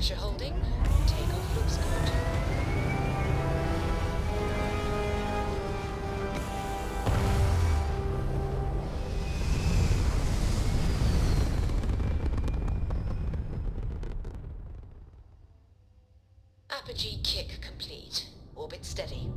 Pressure holding. Takeoff looks good. Apogee kick complete. Orbit steady.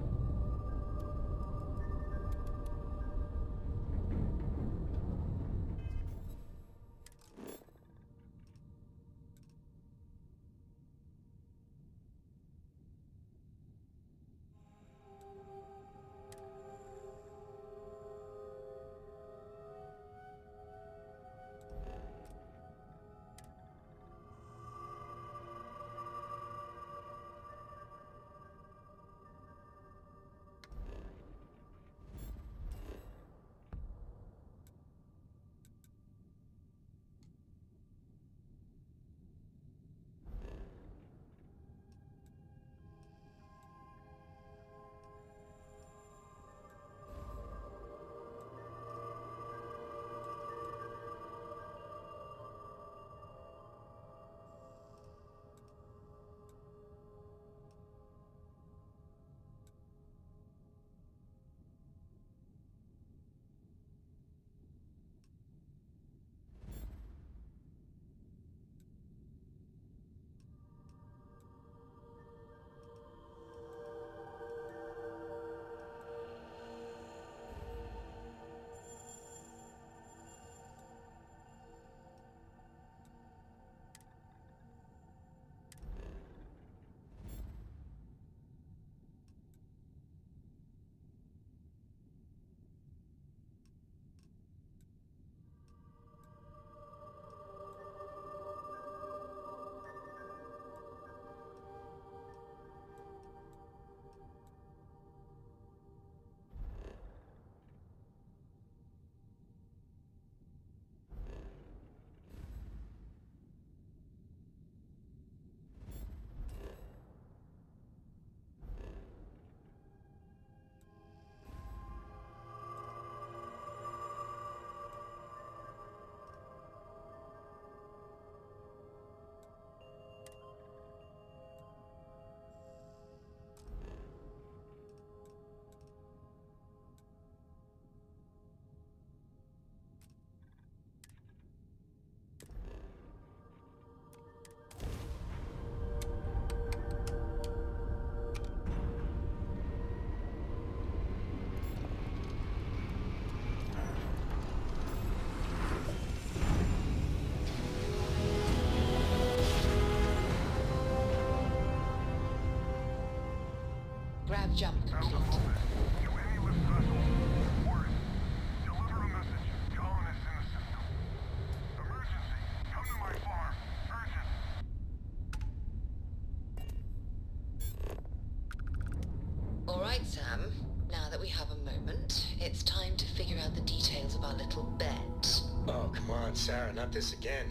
Grab jump complete. You anyless vessels. Worse. Deliver a message. Colonists in the system. Emergency. Come to my farm. Urgent. Alright, Sam. Now that we have a moment, it's time to figure out the details of our little bet. Oh, come on, Sarah, not this again.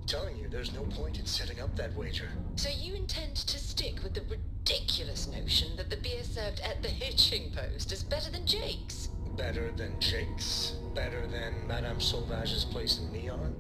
I'm telling you, there's no point in setting up that wager. So you intend to stick with the ridiculous notion that the beer served at the hitching post is better than Jake's? Better than Jake's? Better than Madame Sauvage's place in Neon?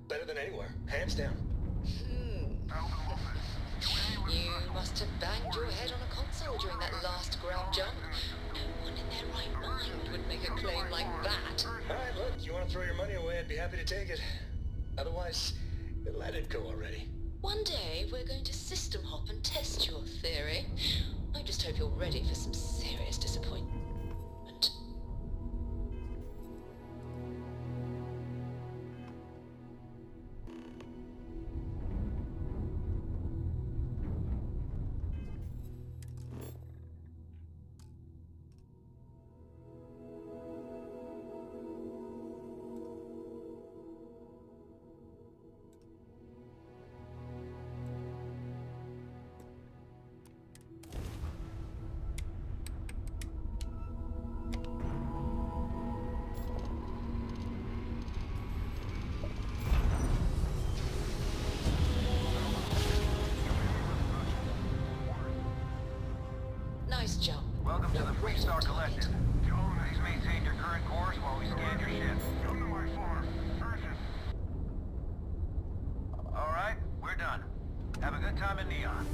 Better than anywhere, hands down. You must have banged your head on a console during that last grab jump. No one in their right mind would make a claim like that. Alright, look, you want to throw your money away, I'd be happy to take it. Otherwise, let it go already. One day, we're going to system hop and test your theory. I just hope you're ready for some serious disappointment. we're done. Have a good time in Neon.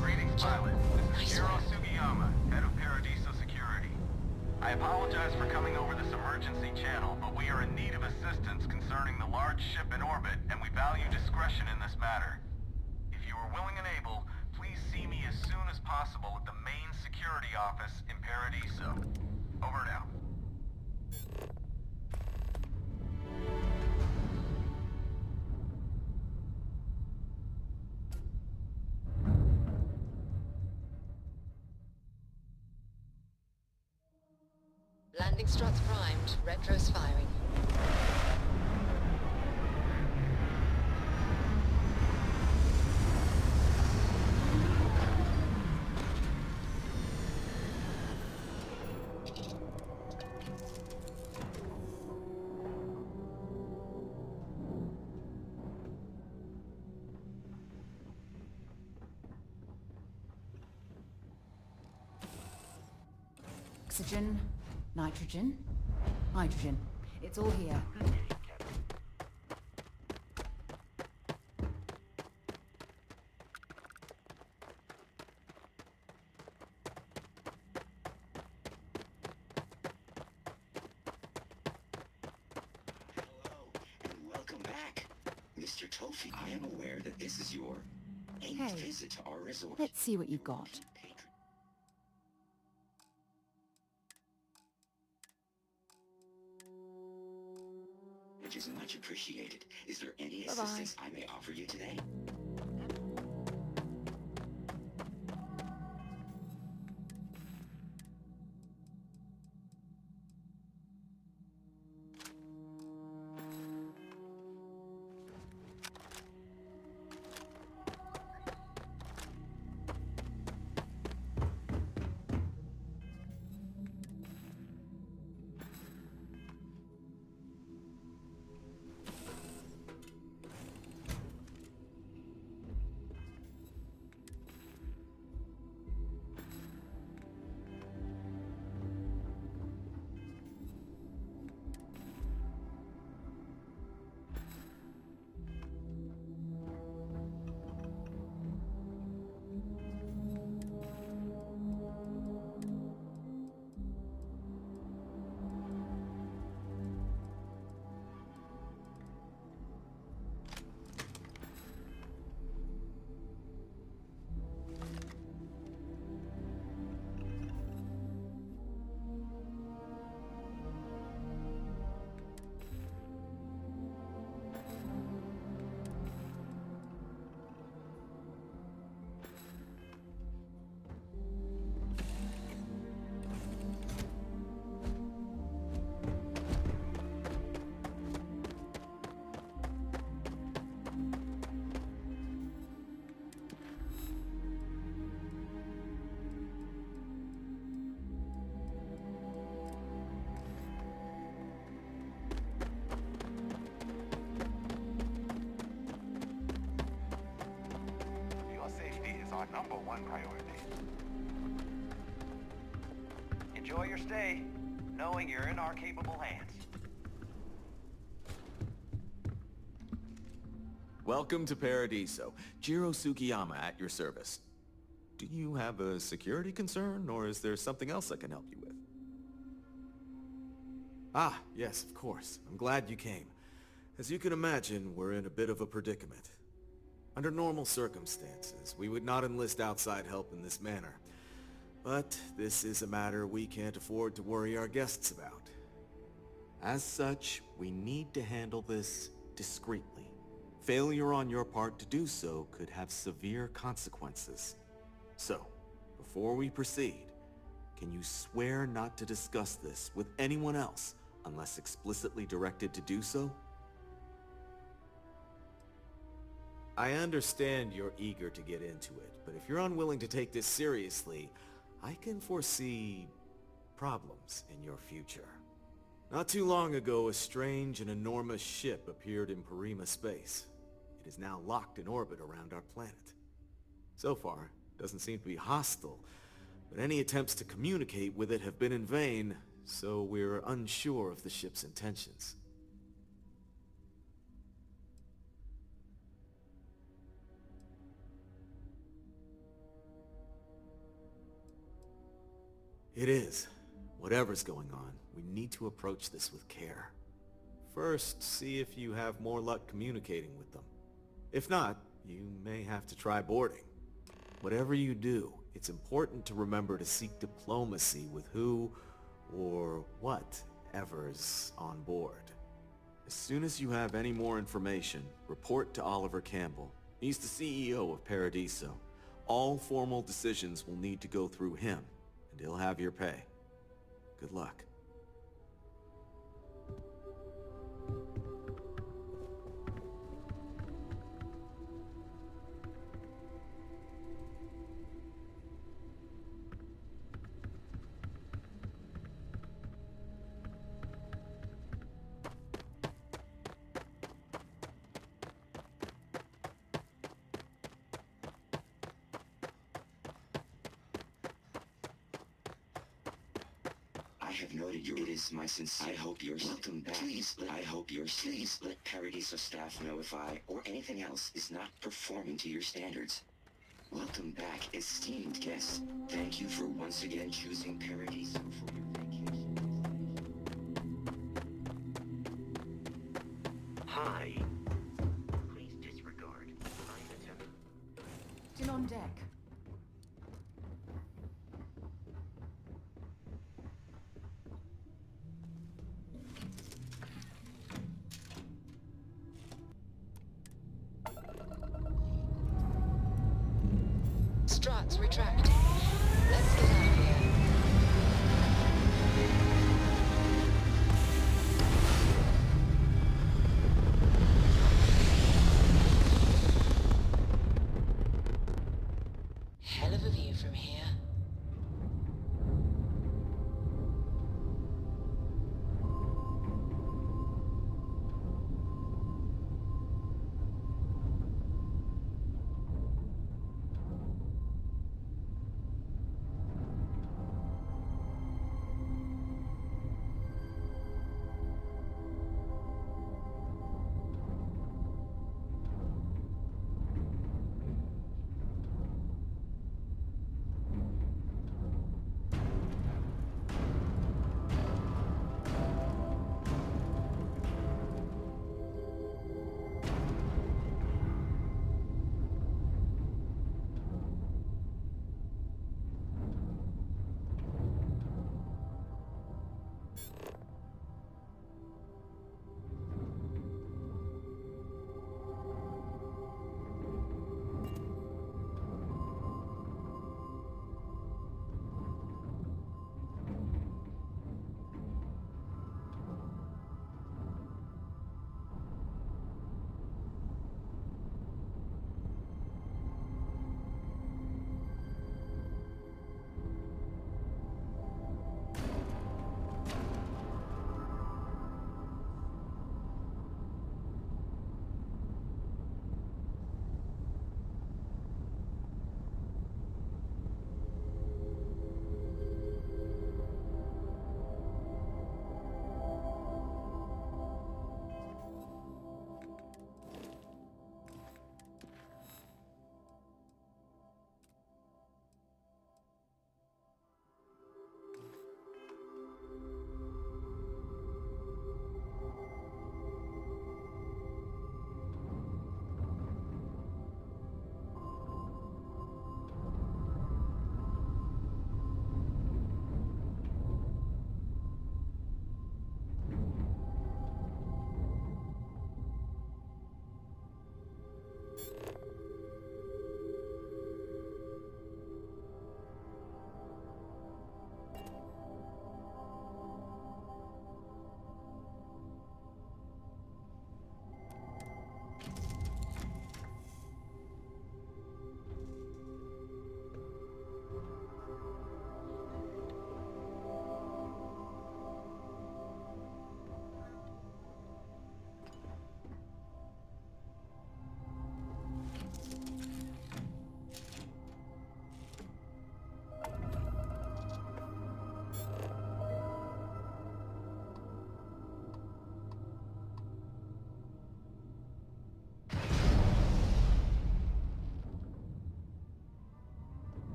Greetings, pilot. This is Jiro Sugiyama, head of Paradiso Security. I apologize for coming over this emergency channel, but we are in need of assistance concerning the large ship in orbit, and we value discretion in this matter. If you are willing and able, please see me as soon as possible at the main security office in Paradiso. Over and out. Landing struts primed. Retros firing. Oxygen, nitrogen, hydrogen. It's all here. Hello, and welcome back. Mr. Tofi, I am aware that this is your 8th Hey, visit to our resort. let's see what you've got. Which is much appreciated. Is there any assistance I may offer you today? Your safety is our #1 priority. Enjoy your stay, knowing you're in our capable hands. Welcome to Paradiso. Jiro Sugiyama at your service. Do you have a security concern, or is there something else I can help you with? Ah, yes, of course. I'm glad you came. As you can imagine, we're in a bit of a predicament. Under normal circumstances, we would not enlist outside help in this manner. But this is a matter we can't afford to worry our guests about. As such, we need to handle this discreetly. Failure on your part to do so could have severe consequences. So, before we proceed, can you swear not to discuss this with anyone else unless explicitly directed to do so? I understand you're eager to get into it, but if you're unwilling to take this seriously, I can foresee problems in your future. Not too long ago, a strange and enormous ship appeared in Parima space. It is now locked in orbit around our planet. So far, it doesn't seem to be hostile, but any attempts to communicate with it have been in vain, so we're unsure of the ship's intentions. It is. Whatever's going on, we need to approach this with care. First, see if you have more luck communicating with them. If not, you may have to try boarding. Whatever you do, it's important to remember to seek diplomacy with who or whatever's on board. As soon as you have any more information, report to Oliver Campbell. He's the CEO of Paradiso. All formal decisions will need to go through him, and he'll have your pay. Good luck. I have noted your... It is my sincere... I hope you're... Welcome back. I hope you're... Please let Paradiso staff know if I, or anything else, is not performing to your standards. Welcome back, esteemed guests. Thank you for once again choosing Paradiso for your vacation. Hi. Please disregard. Still on deck. Struts retract. Let's get out of here. Hell of a view from here.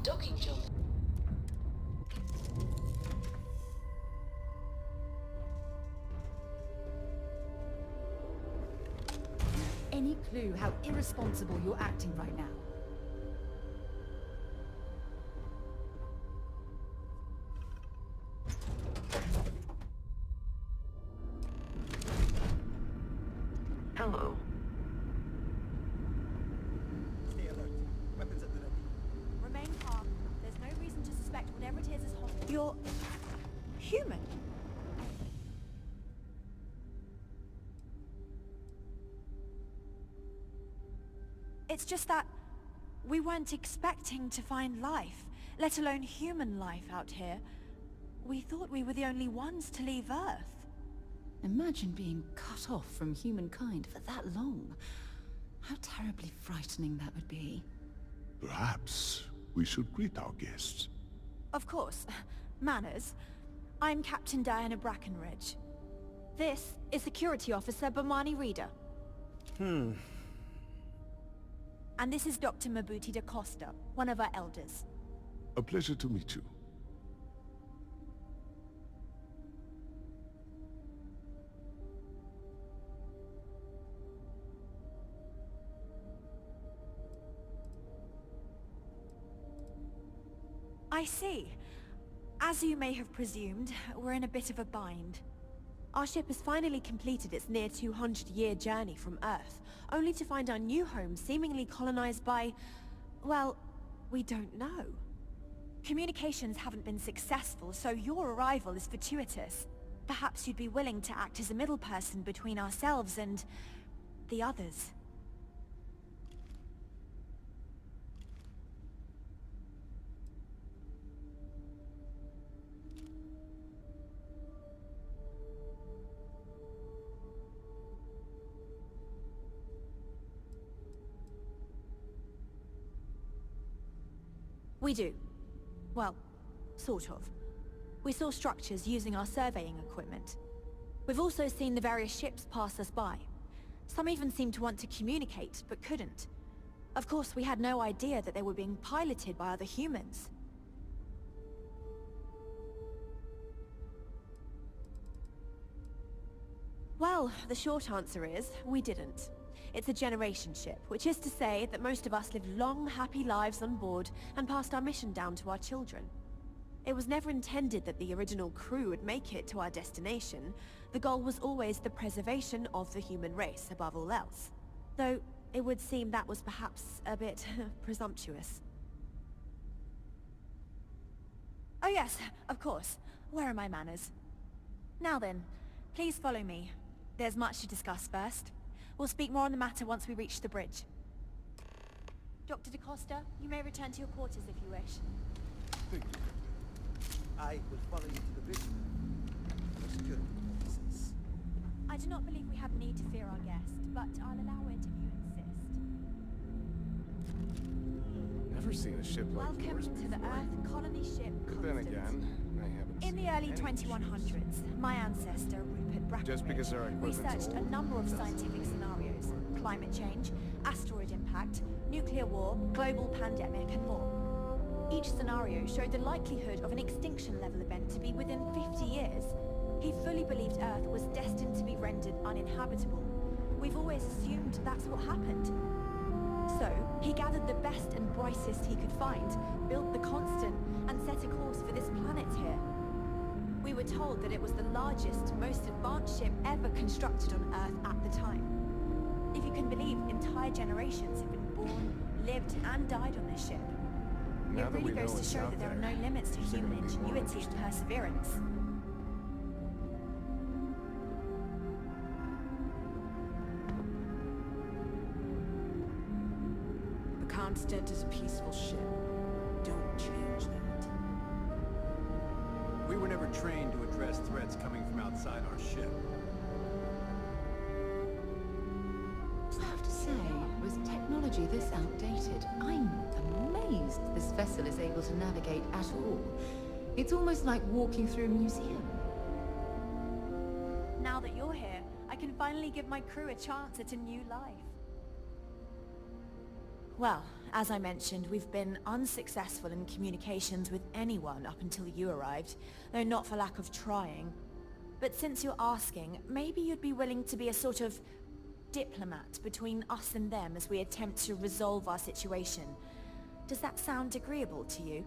docking job. Any clue how irresponsible you're acting right now? Hello. Stay alert. Weapons at the ready. Remain calm. There's no reason to suspect whatever it is hostile. You're... human. It's just that we weren't expecting to find life, let alone human life out here. We thought we were the only ones to leave Earth. Imagine being cut off from humankind for that long. How terribly frightening that would be. Perhaps we should greet our guests. Of course. Manners. I'm Captain Diana Brackenridge. This is Security Officer Bomani Reader. And this is Dr. Mabuti da Costa, one of our elders. A pleasure to meet you. I see. As you may have presumed, we're in a bit of a bind. Our ship has finally completed its near 200-year journey from Earth, only to find our new home seemingly colonized by... well, we don't know. Communications haven't been successful, so your arrival is fortuitous. Perhaps you'd be willing to act as a middle person between ourselves and... the others. We do. Well, sort of. We saw structures using our surveying equipment. We've also seen the various ships pass us by. Some even seemed to want to communicate, but couldn't. Of course, we had no idea that they were being piloted by other humans. Well, the short answer is, we didn't. It's a generation ship, which is to say that most of us lived long, happy lives on board and passed our mission down to our children. It was never intended that the original crew would make it to our destination. The goal was always the preservation of the human race above all else. Though, it would seem that was perhaps a bit presumptuous. Oh yes, of course. Where are my manners? Now then, please follow me. There's much to discuss first. We'll speak more on the matter once we reach the bridge. Dr. da Costa, you may return to your quarters if you wish. Thank you. I will follow you to the bridge for security purposes. I do not believe we have need to fear our guest, but I'll allow it if you insist. Never seen a ship like Welcome yours to the before. Earth colony ship But then Constant. again, I haven't In the seen early any 2100s, my ancestor, Rupert Brackenridge, Just because our equipment's researched a old number of doesn't scientific scenarios. Climate change, asteroid impact, nuclear war, global pandemic, and more. Each scenario showed the likelihood of an extinction-level event to be within 50 years. He fully believed Earth was destined to be rendered uninhabitable. We've always assumed that's what happened. So, he gathered the best and brightest he could find, built the Constant, and set a course for this planet here. We were told that it was the largest, most advanced ship ever constructed on Earth at the time. If you can believe, entire generations have been born, lived, and died on this ship. Now It that really we know goes to it's show out that there are there, no limits to is there human gonna be more ingenuity and interesting? perseverance. The Constant is a peaceful ship. Don't change that. We were never trained to address threats coming from outside our ship. I have to say, with technology this outdated, I'm amazed this vessel is able to navigate at all. It's almost like walking through a museum. Now that you're here, I can finally give my crew a chance at a new life. Well, as I mentioned, we've been unsuccessful in communications with anyone up until you arrived, though not for lack of trying. But since you're asking, maybe you'd be willing to be a sort of diplomat between us and them as we attempt to resolve our situation. Does that sound agreeable to you?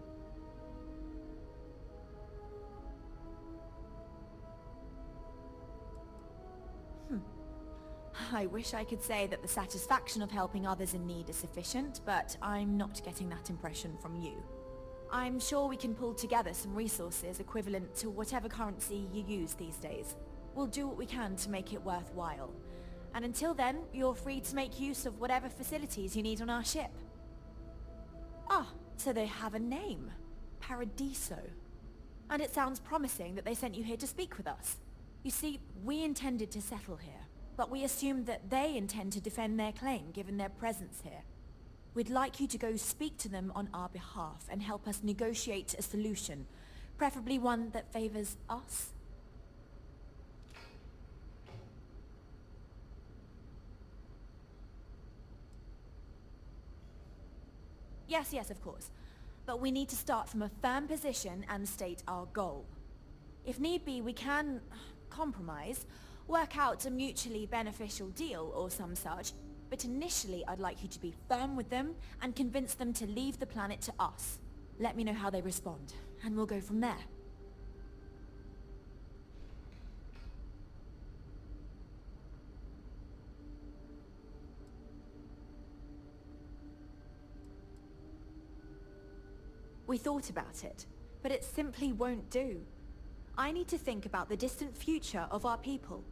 I wish I could say that the satisfaction of helping others in need is sufficient, but I'm not getting that impression from you. I'm sure we can pull together some resources equivalent to whatever currency you use these days. We'll do what we can to make it worthwhile. And until then, you're free to make use of whatever facilities you need on our ship. Ah, so they have a name. Paradiso. And it sounds promising that they sent you here to speak with us. You see, we intended to settle here, but we assumed that they intend to defend their claim given their presence here. We'd like you to go speak to them on our behalf and help us negotiate a solution, preferably one that favors us. Yes, of course. But we need to start from a firm position and state our goal. If need be, we can compromise, work out a mutually beneficial deal or some such, but initially I'd like you to be firm with them and convince them to leave the planet to us. Let me know how they respond, and we'll go from there. We thought about it, but it simply won't do. I need to think about the distant future of our people.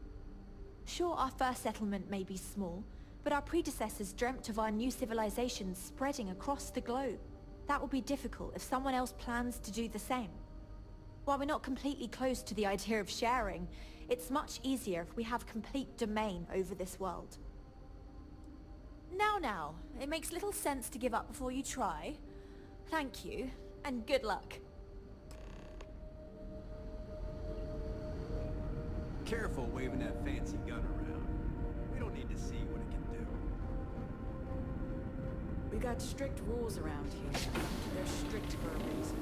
Sure, our first settlement may be small, but our predecessors dreamt of our new civilization spreading across the globe. That will be difficult if someone else plans to do the same. While we're not completely close to the idea of sharing, it's much easier if we have complete domain over this world. Now, it makes little sense to give up before you try. Thank you, and good luck. Careful waving that fancy gun around. We don't need to see what it can do. We got strict rules around here. They're strict for a reason.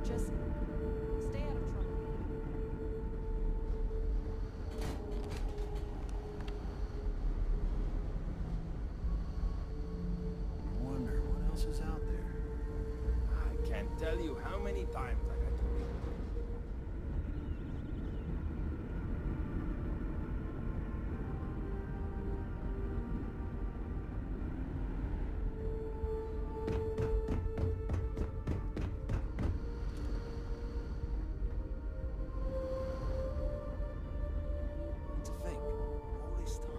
Just stay out of trouble. I wonder what else is out there. I can't tell you how many times I had to read. To think, all this time.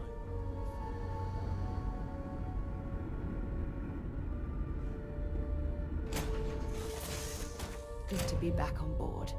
Good to be back on board.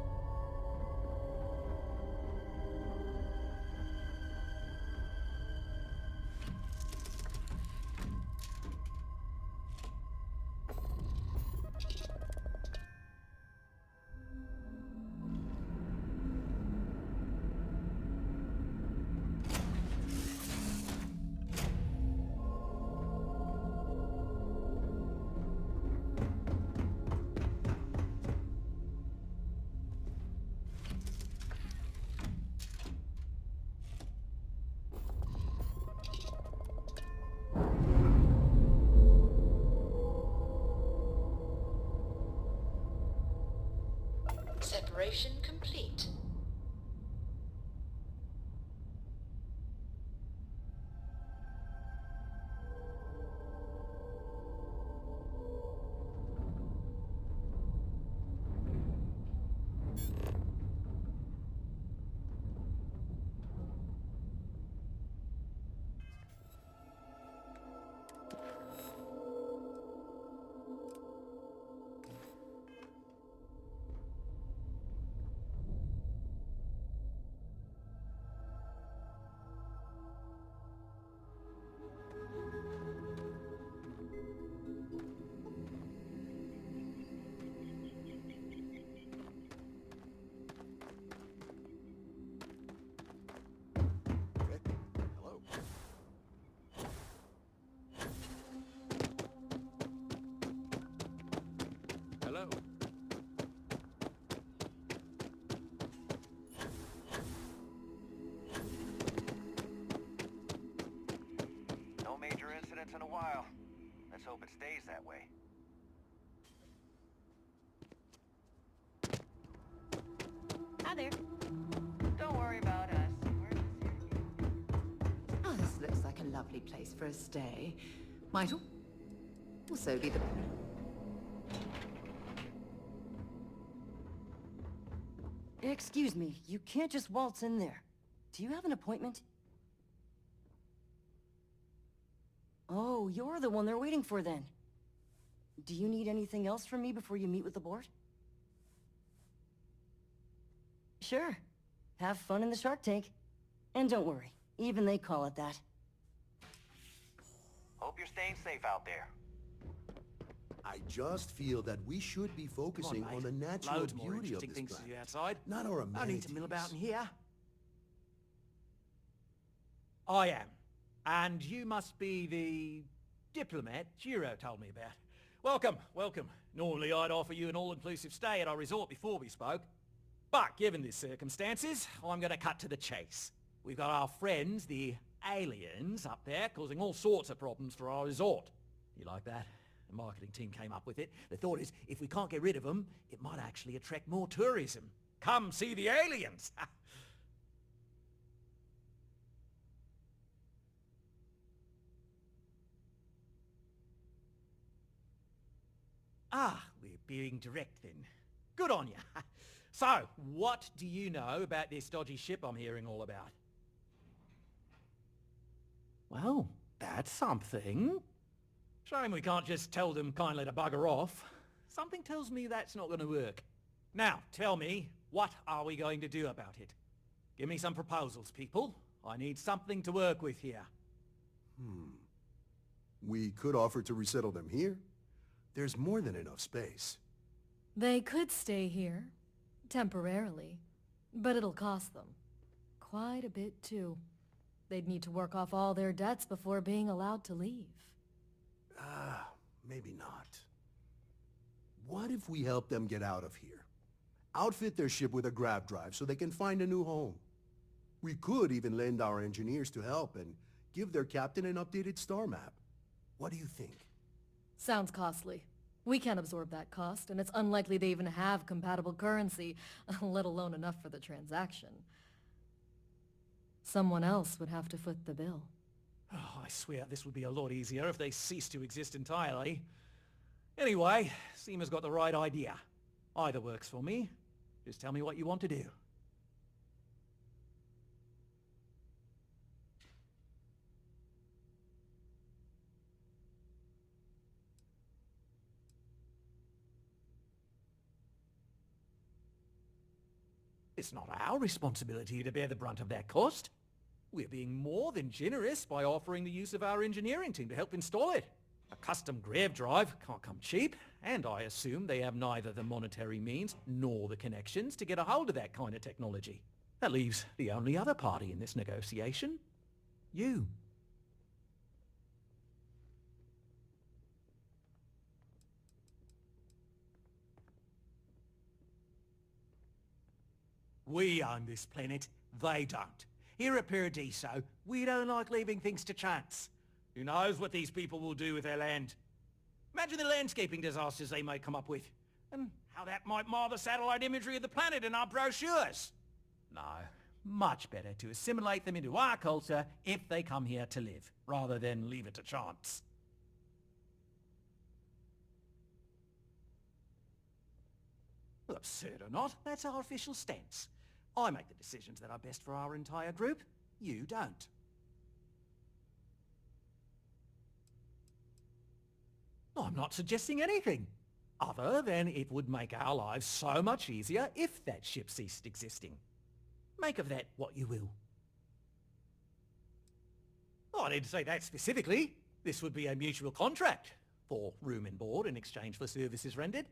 Separation complete. in a while. Let's hope it stays that way. Hi there. Don't worry about us. We're just here. Oh, this looks like a lovely place for a stay. Might also be the... Excuse me, you can't just waltz in there. Do you have an appointment? Oh, you're the one they're waiting for then. Do you need anything else from me before you meet with the board? Sure. Have fun in the shark tank. And don't worry, even they call it that. Hope you're staying safe out there. I just feel that we should be focusing on the natural Loads more beauty of interesting this things to planet, do outside. not our I need amenities. to mill about in here. I am. And you must be the diplomat Jiro told me about. Welcome, welcome. Normally I'd offer you an all-inclusive stay at our resort before we spoke. But given the circumstances, I'm going to cut to the chase. We've got our friends, the aliens, up there causing all sorts of problems for our resort. You like that? The marketing team came up with it. The thought is, if we can't get rid of them, it might actually attract more tourism. Come see the aliens! Ah, we're being direct then. Good on you. So, what do you know about this dodgy ship I'm hearing all about? Well, that's something. Shame we can't just tell them kindly to bugger off. Something tells me that's not going to work. Now, tell me, what are we going to do about it? Give me some proposals, people. I need something to work with here. We could offer to resettle them here. There's more than enough space. They could stay here, temporarily, but it'll cost them. Quite a bit, too. They'd need to work off all their debts before being allowed to leave. Maybe not. What if we help them get out of here? Outfit their ship with a grav drive so they can find a new home. We could even lend our engineers to help and give their captain an updated star map. What do you think? Sounds costly. We can't absorb that cost, and it's unlikely they even have compatible currency, let alone enough for the transaction. Someone else would have to foot the bill. Oh, I swear this would be a lot easier if they ceased to exist entirely. Anyway, Seema's got the right idea. Either works for me. Just tell me what you want to do. It's not our responsibility to bear the brunt of that cost. We're being more than generous by offering the use of our engineering team to help install it. A custom grav drive can't come cheap, and I assume they have neither the monetary means nor the connections to get a hold of that kind of technology. That leaves the only other party in this negotiation. You. We own this planet, they don't. Here at Paradiso, we don't like leaving things to chance. Who knows what these people will do with their land? Imagine the landscaping disasters they might come up with, and how that might mar the satellite imagery of the planet in our brochures. No, much better to assimilate them into our culture if they come here to live, rather than leave it to chance. Well, absurd or not, that's our official stance. I make the decisions that are best for our entire group. You don't. I'm not suggesting anything, other than it would make our lives so much easier if that ship ceased existing. Make of that what you will. Oh, I didn't say that specifically. This would be a mutual contract for room and board in exchange for services rendered.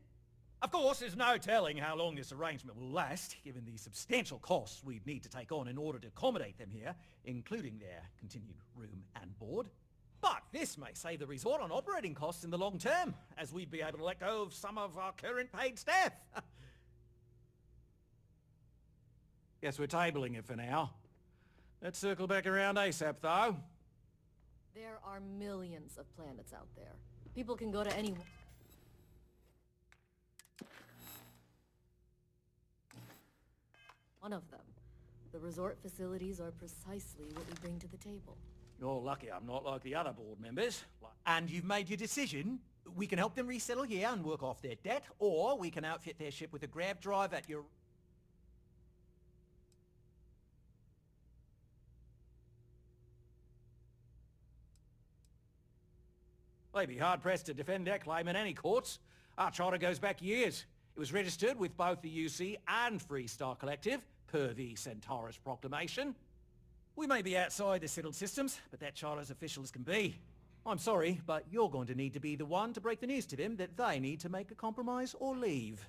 Of course, there's no telling how long this arrangement will last, given the substantial costs we'd need to take on in order to accommodate them here, including their continued room and board. But this may save the resort on operating costs in the long term, as we'd be able to let go of some of our current paid staff. Guess we're tabling it for now. Let's circle back around ASAP, though. There are millions of planets out there. People can go to any one of them. The resort facilities are precisely what we bring to the table. You're lucky I'm not like the other board members. And you've made your decision. We can help them resettle here and work off their debt, or we can outfit their ship with a grab drive at your... They'd be hard-pressed to defend their claim in any courts. Our charter goes back years. It was registered with both the UC and Freestar Collective, per the Centaurus Proclamation. We may be outside the settled systems, but that charter as official as can be. I'm sorry, but you're going to need to be the one to break the news to them that they need to make a compromise or leave.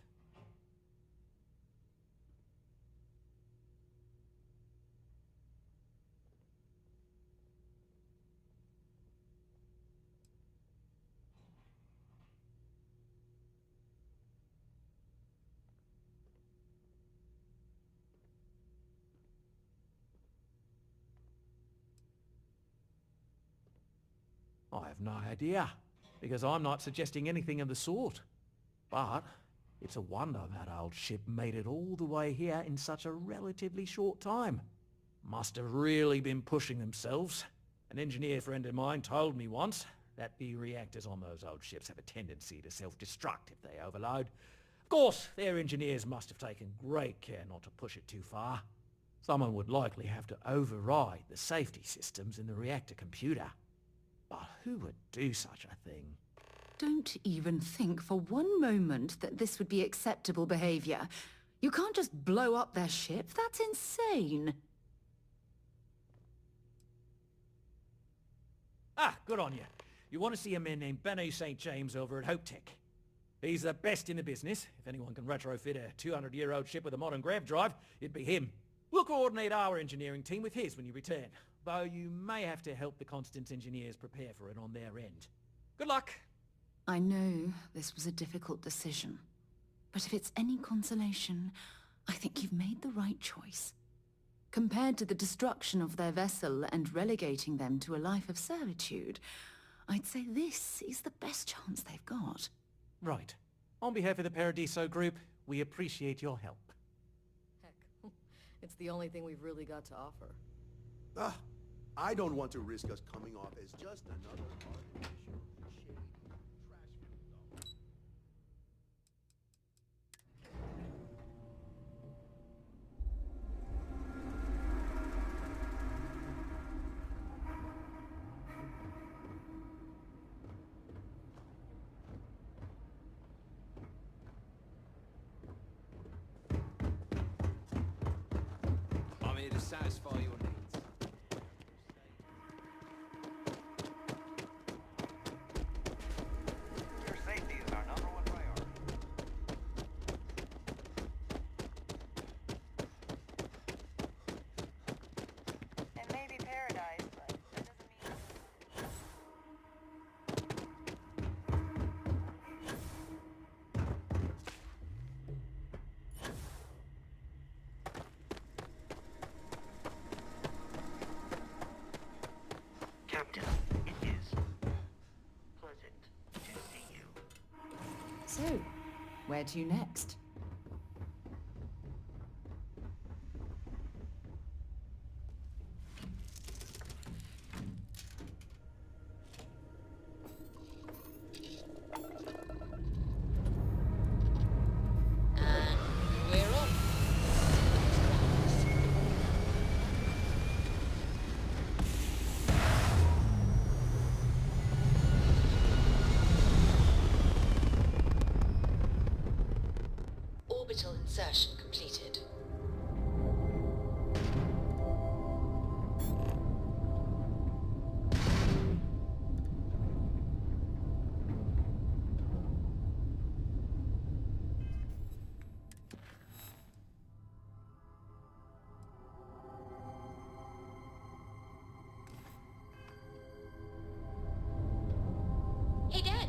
I have no idea, because I'm not suggesting anything of the sort. But it's a wonder that old ship made it all the way here in such a relatively short time. Must have really been pushing themselves. An engineer friend of mine told me once that the reactors on those old ships have a tendency to self-destruct if they overload. Of course, their engineers must have taken great care not to push it too far. Someone would likely have to override the safety systems in the reactor computer. But who would do such a thing? Don't even think for one moment that this would be acceptable behavior. You can't just blow up their ship. That's insane. Ah, good on you. You want to see a man named Benny St. James over at Hope Tech. He's the best in the business. If anyone can retrofit a 200-year-old ship with a modern grav drive, it'd be him. We'll coordinate our engineering team with his when you return, though you may have to help the Constance engineers prepare for it on their end. Good luck! I know this was a difficult decision, but if it's any consolation, I think you've made the right choice. Compared to the destruction of their vessel and relegating them to a life of servitude, I'd say this is the best chance they've got. Right. On behalf of the Paradiso Group, we appreciate your help. Heck, it's the only thing we've really got to offer. Ah, I don't want to risk us coming off as just another artificial, shady, trash-filled dump. I'm here to satisfy your needs. Your safety is our number one priority. It may be paradise, but that doesn't mean... Captain, it is pleasant to see you. So, where to next? And we're off. Orbital insertion completed. Hey, Dad.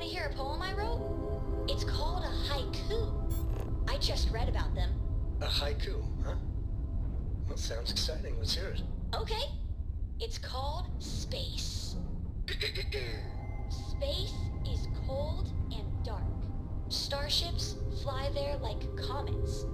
hear a poem I wrote? It's called a haiku. I just read about them. A haiku, huh? Well, sounds exciting. Let's hear it. Okay. It's called Space. Space is cold and dark. Starships fly there like comets.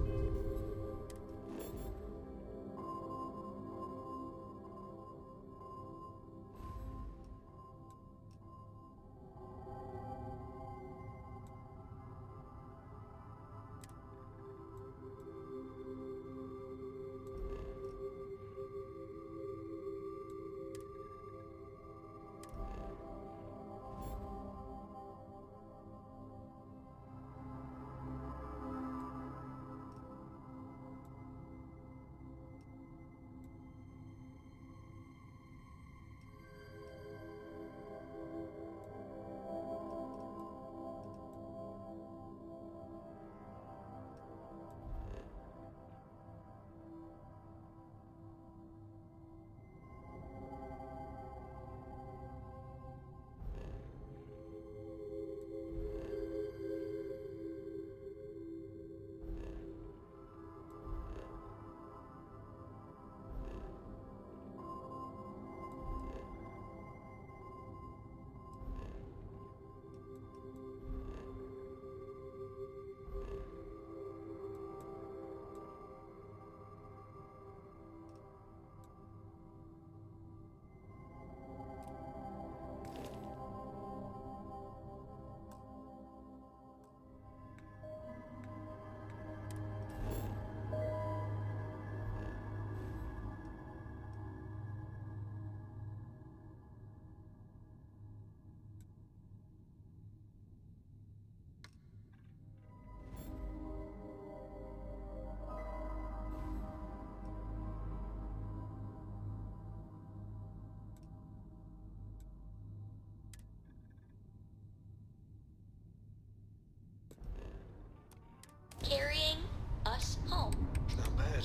Carrying us home. Not bad.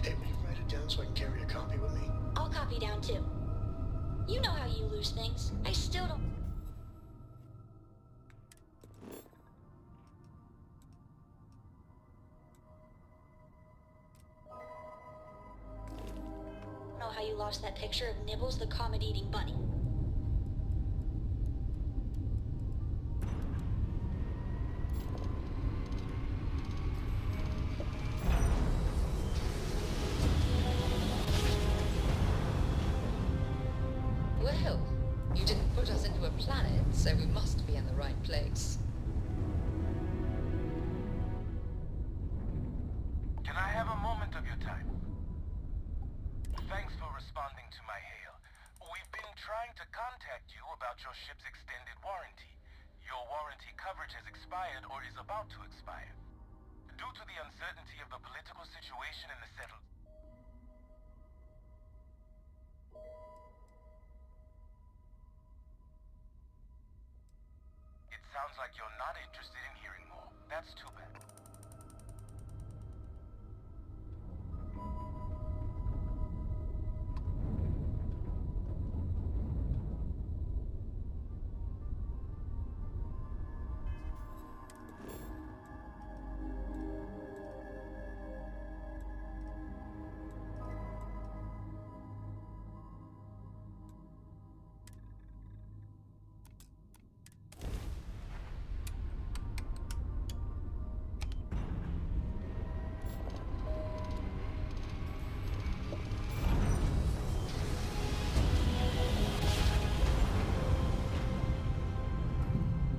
Hey, will you write it down so I can carry a copy with me? I'll copy down too. You know how you lose things. I still don't know how you lost that picture of Nibbles the comet-eating bunny. Well, you didn't put us into a planet, so we must be in the right place. Can I have a moment of your time? Thanks for responding to my hail. We've been trying to contact you about your ship's extended warranty. Your warranty coverage has expired or is about to expire. Due to the uncertainty of the political situation in the settled... It sounds like you're not interested in hearing more. That's too bad.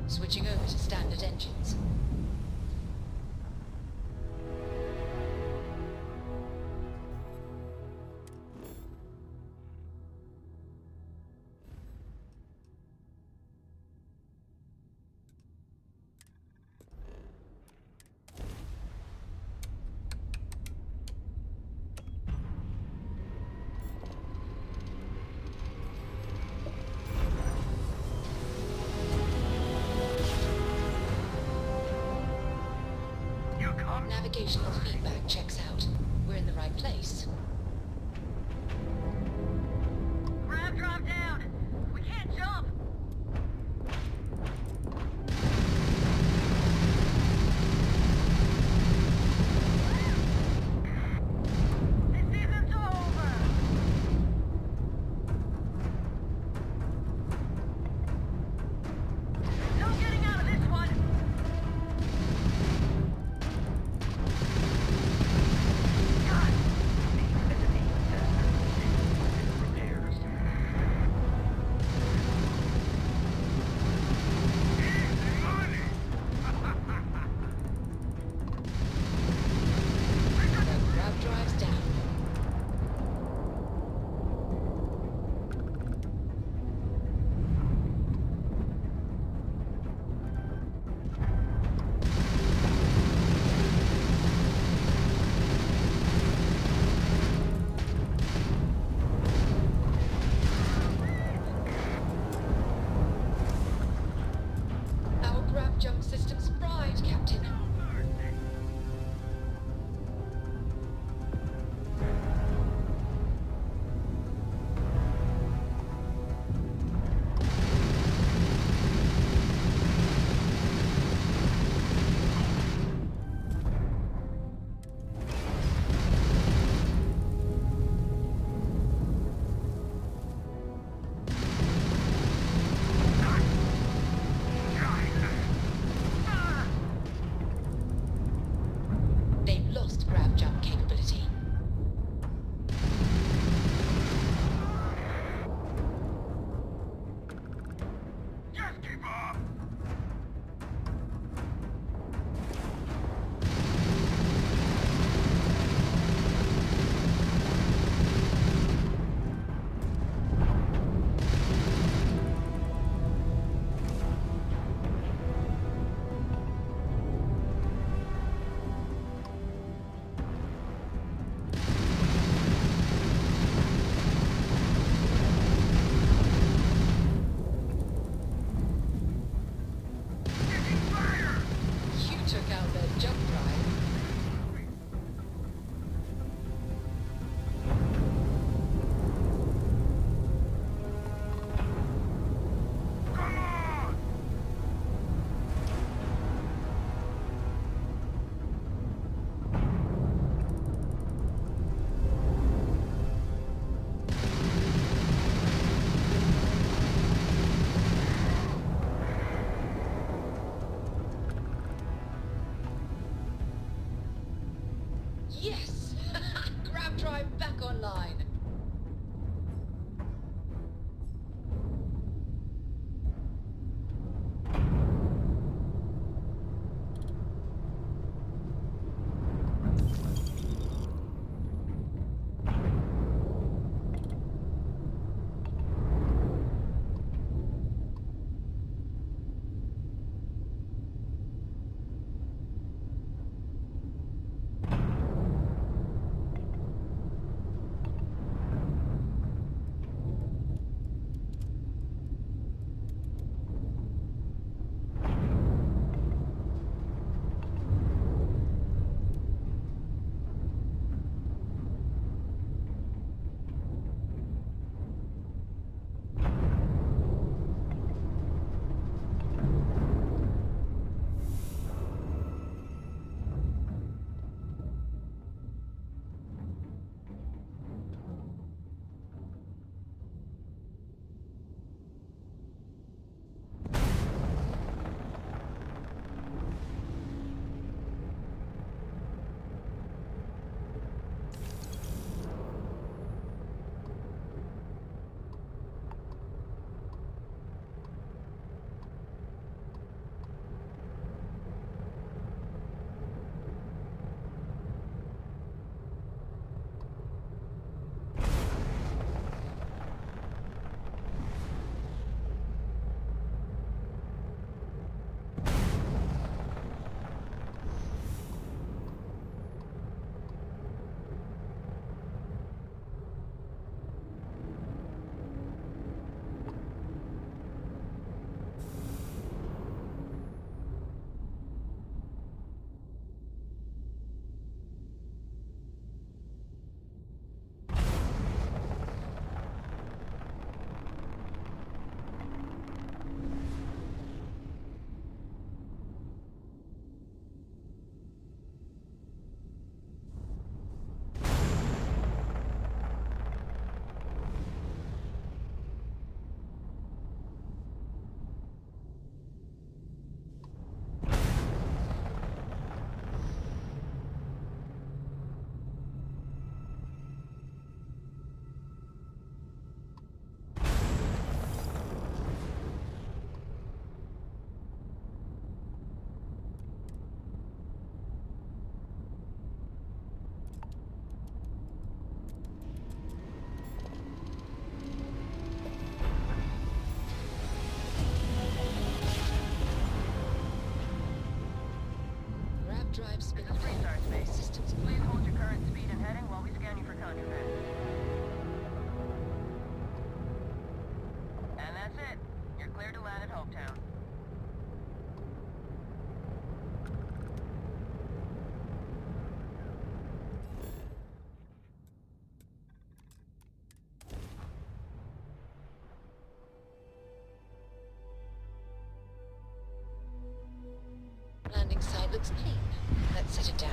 Switching over to standard engines. Navigational feedback checks out. We're in the right place. Grav drop down! We can't jump! grab jump systems fried, Captain. They've lost grab jump capability. Just keep up! You took out their jump drive. Yes! Grab drive back online. drive spinning around. Systems. Please hold your current speed and heading while we scan you for contraband. And that's it. You're clear to land at Hopetown. looks clean. Let's set it down.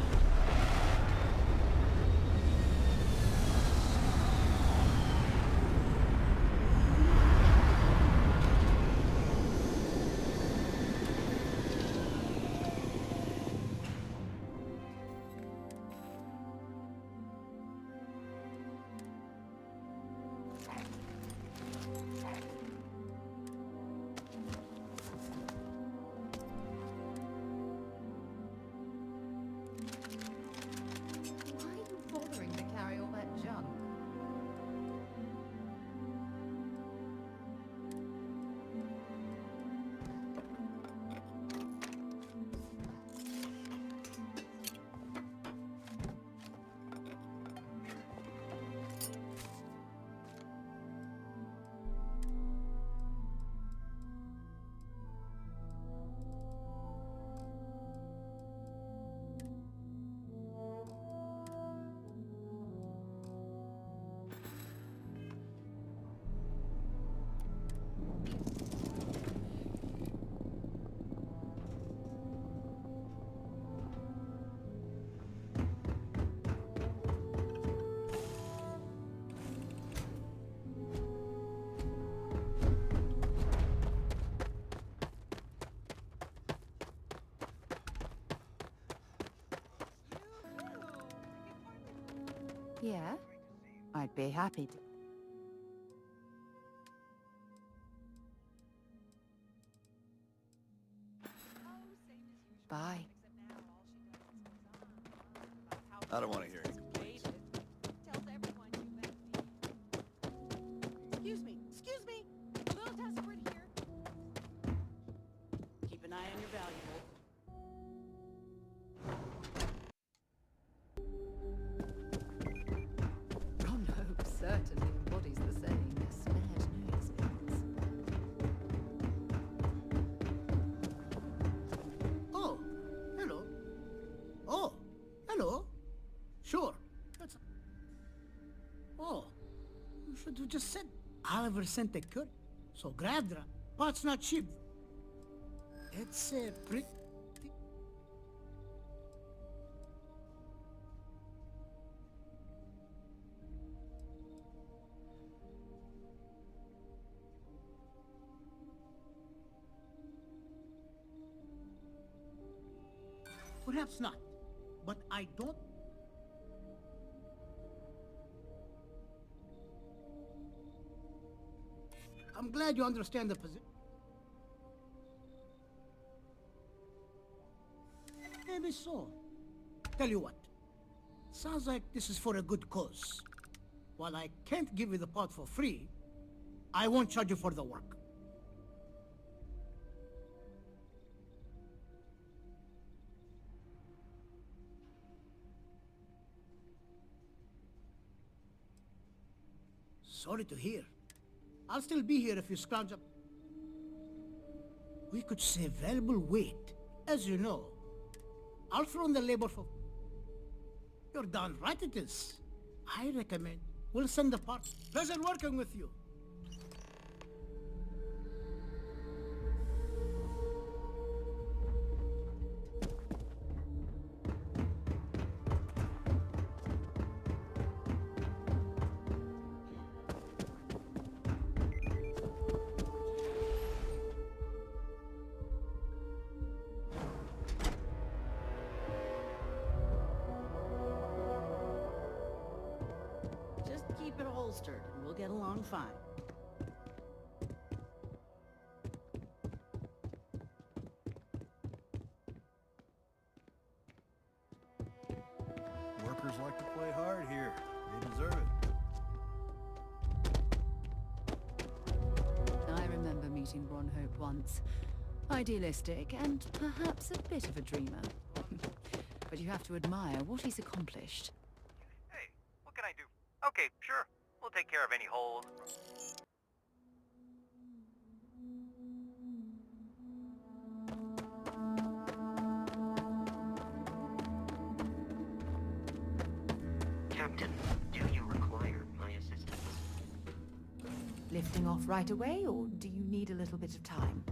Bothering to carry all that junk. Yeah, I'd be happy to. Bye. I don't want to hear any complaints. Excuse me! A little desperate here. Keep an eye on your valuables. Ron Hope certainly embodies the saying, spared no expense. Oh, hello. Oh, hello. Sure. That's... Oh, you should have just said Oliver sent a courier. So Gradra, pot's not cheap. It's pretty... Perhaps not, but I don't... I'm glad you understand the position. Maybe so. Tell you what, sounds like this is for a good cause. While I can't give you the pot for free, I won't charge you for the work. Sorry to hear. I'll still be here if you scrounge up. We could save valuable weight, as you know. I'll throw in the labor for... You're darn right it is. I recommend we'll send the part. Pleasure working with you. Just keep it holstered, and we'll get along fine. Workers like to play hard here. They deserve it. I remember meeting Ron Hope once. Idealistic and perhaps a bit of a dreamer. But you have to admire what he's accomplished. Hey, what can I do? Okay, sure. We'll take care of any holes. Captain, do you require my assistance? Lifting off right away, or do you need a little bit of time?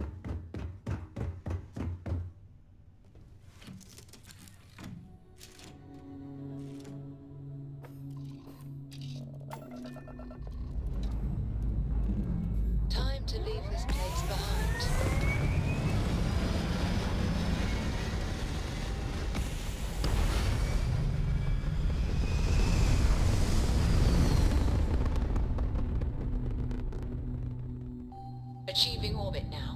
achieving orbit now.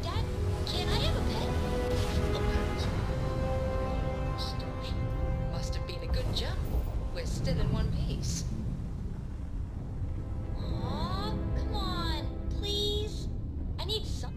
Dad, can I have a pet? Must have been a good jump. We're still in one piece. Aw, come on, please. I need some.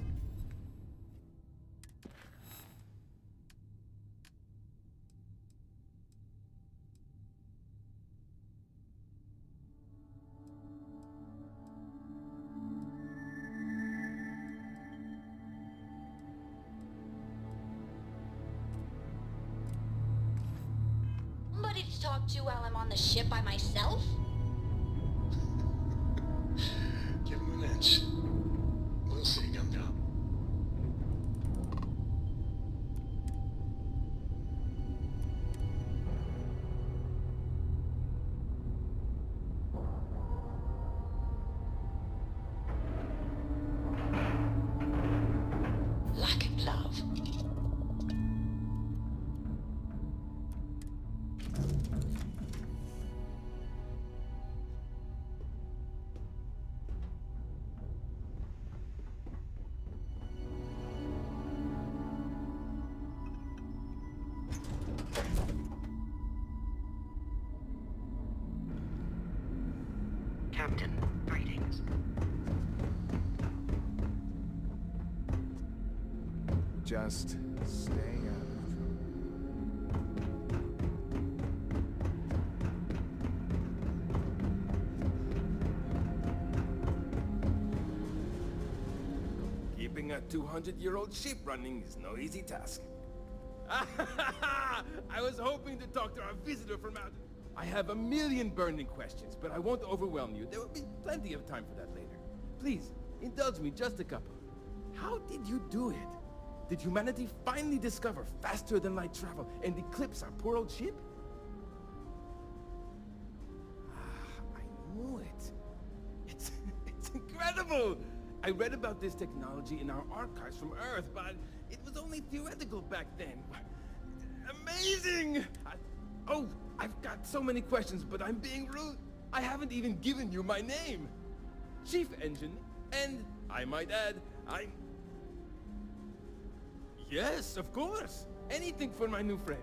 Somebody to talk to while I'm on the ship by myself? Give him an inch. We'll see, Gum-Gum. Lack of love. Captain, greetings. Just staying out of trouble. Keeping a 200-year-old ship running is no easy task. I was hoping to talk to our visitor from out... I have a million burning questions, but I won't overwhelm you. There will be plenty of time for that later. Please, indulge me just a couple. How did you do it? Did humanity finally discover faster-than-light travel and eclipse our poor old ship? I knew it. It's incredible! I read about this technology in our archives from Earth, but it was only theoretical back then. Amazing! Oh, I've got so many questions, but I'm being rude. I haven't even given you my name. Chief Engine, and I might add, I'm... Yes, of course. Anything for my new friend.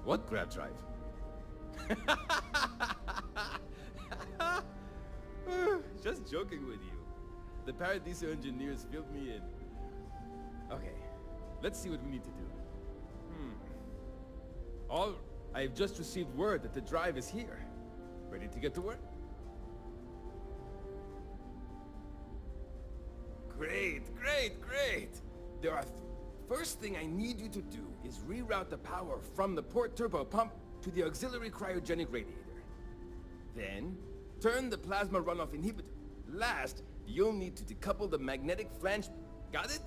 What grab drive? Just joking with you. The Paradiso engineers filled me in. Okay, let's see what we need to do. I've just received word that the drive is here. Ready to get to work? Great. There are... First thing I need you to do is reroute the power from the port turbo pump to the auxiliary cryogenic radiator. Then, turn the plasma runoff inhibitor. Last, you'll need to decouple the magnetic flange... Got it?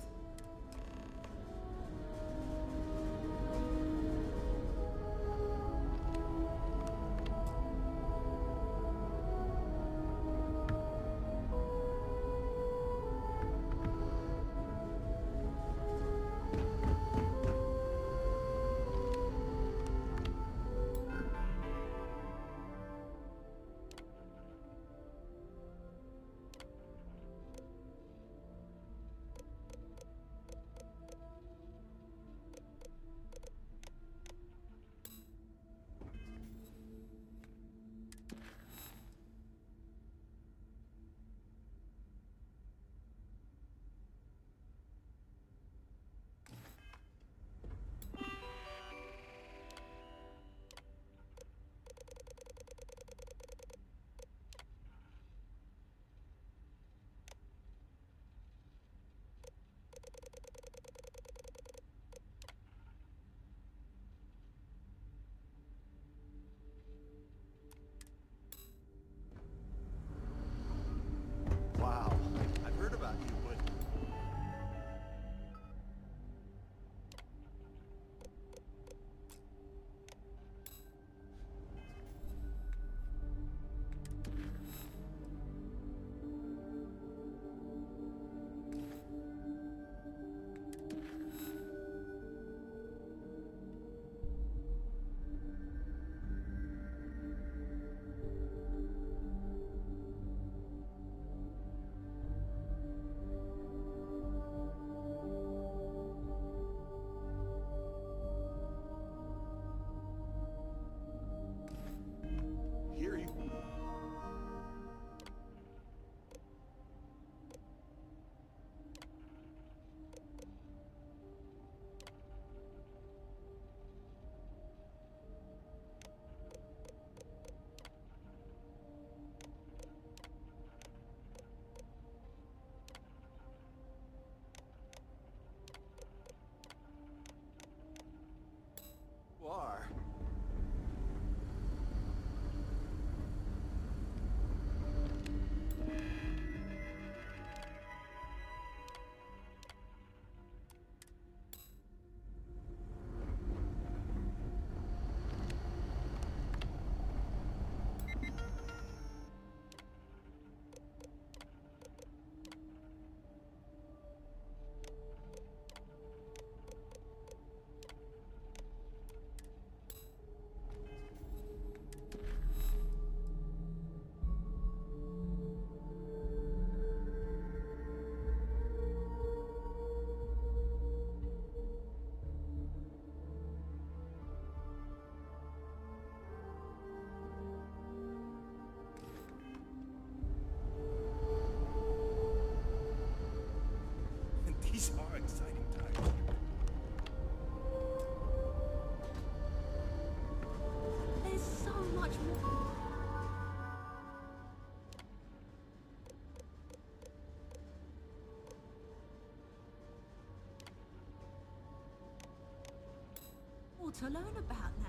more to learn about now.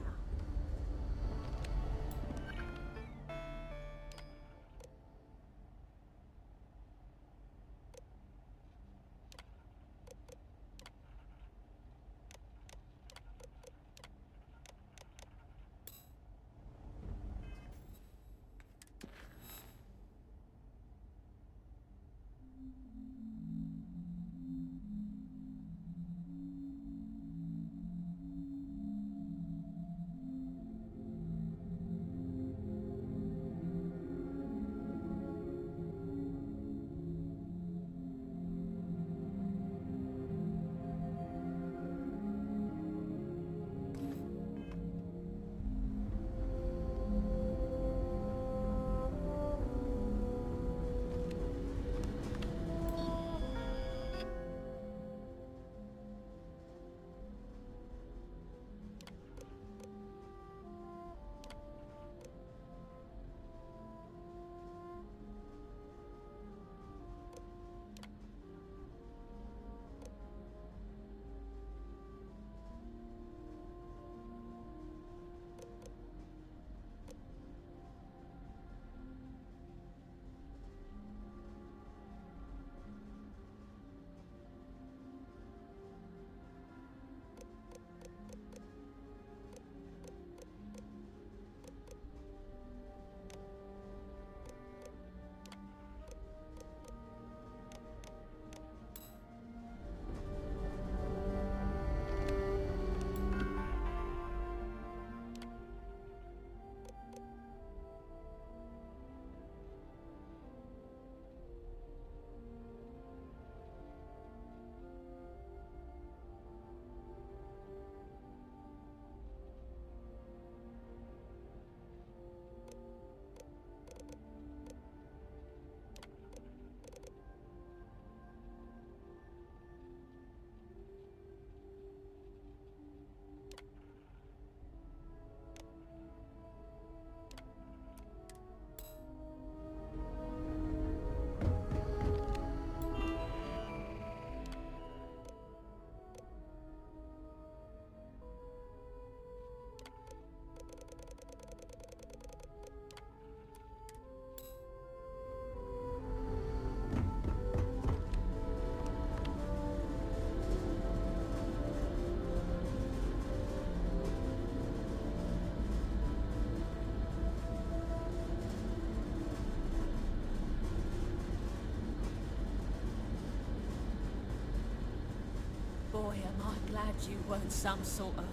Boy, am I glad you weren't some sort of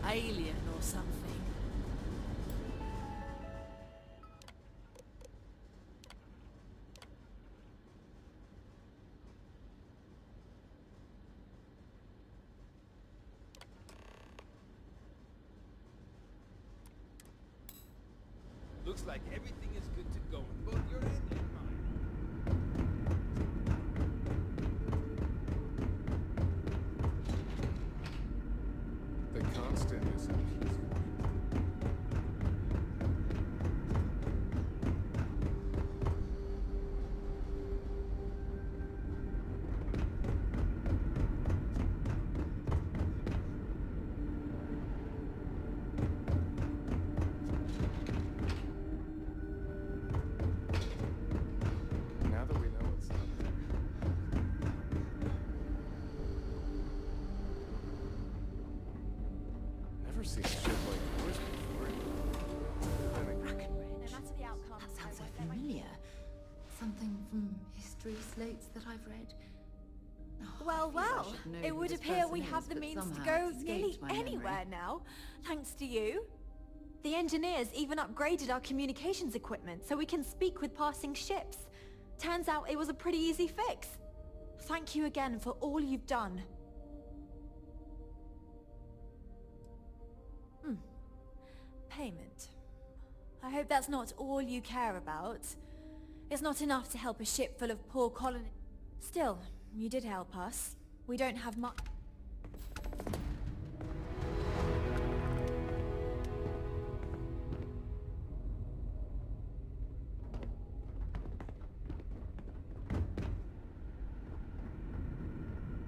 alien or something. Looks like everything is good to go in both your end and mine. The constant is appeasement. Now that we know it's up there. Never seen shit like yours before. No matter the outcome, That sounds so I won't let my familiar. Something from history slates that I've read. Oh, Well, I feel I well, should know it who would this appear we person have is, the but means to somehow go it's nearly escaped my memory. anywhere now, thanks to you. The engineers even upgraded our communications equipment so we can speak with passing ships. Turns out it was a pretty easy fix. Thank you again for all you've done. Payment. I hope that's not all you care about. It's not enough to help a ship full of poor colonists. Still, you did help us. We don't have much.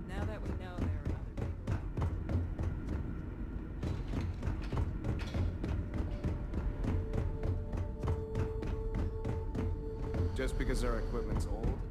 Now that we know there are other people out Just because our equipment's old?